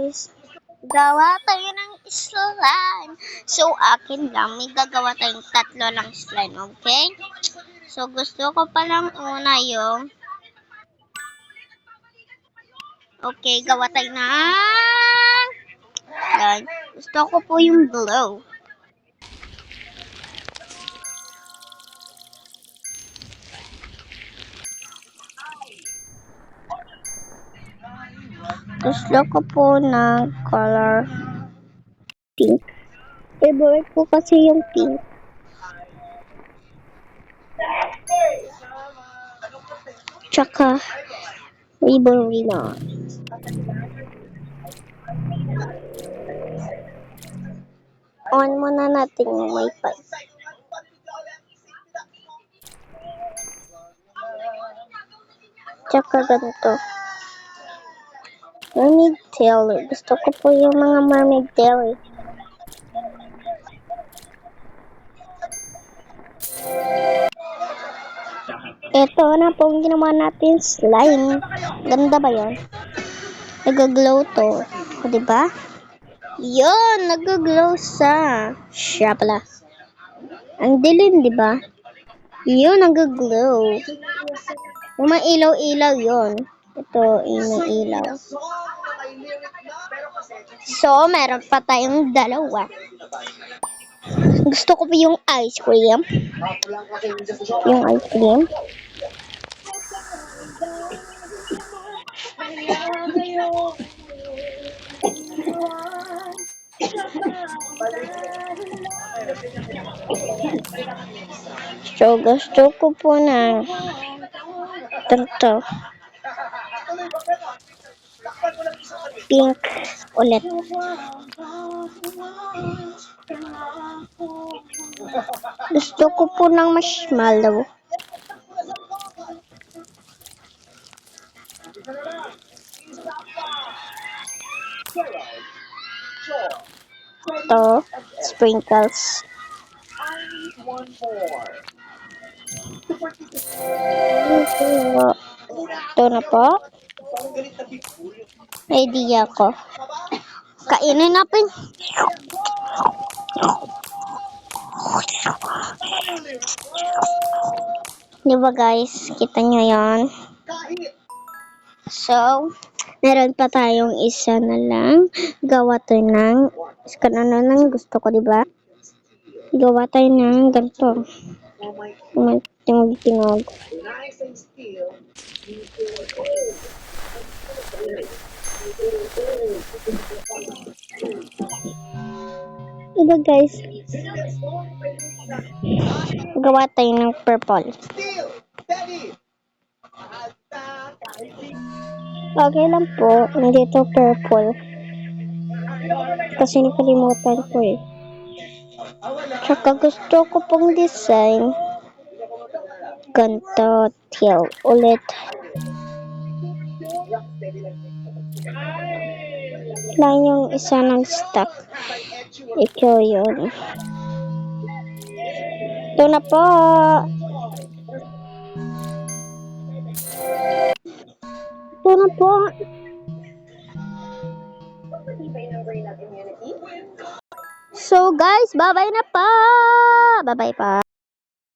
guys. Gawa tayo ng slime. So, akin lang. May gagawa tayong 3 lang slime, okay? So, gusto ko palang una yung... Okay, gawa tayo ng... Yan. Gusto ko po yung blue. Gusto ko po ng color pink. Favorite ko kasi yung pink. Tsaka ribbon. On muna natin yung wifi. Tsaka ganito. Mermaid tail. Gusto ko po yung mga mermaid tail. Ito na po yung ginawa natin slime. Ganda ba yan? Nag-glow to. O, diba? Yun! Nag-glow siya pala. Ang dilim, diba? Yun, nag-glow. Yung mga ilaw-ilaw yun. Ito, yung ilaw. So, meron pa tayong dalawa. Gusto ko pa yung ice cream. Yung ice cream. So, gusto ko po na ito. Pink ulit. Gusto ko po ng marshmallow. Ito, sprinkles. Ito na po. Idea ko. Kainin natin. Diba guys? Kita nyo yan? So, meron pa tayong isa na lang. Gawa tayo ng kanano nang gusto ko, diba? Gawa tayo ng ganito. Tingog. Diba guys? Gawa tayo ng purple. Okay lang po. Hindi ito purple. Kasi nakalimutan ko eh. Tsaka gusto ko pong design. Ganto tail ulit. Lang yung isa ng stock. Ikaw yun. Ito na po. Ito na po. So guys, bye-bye na pa. Bye-bye pa.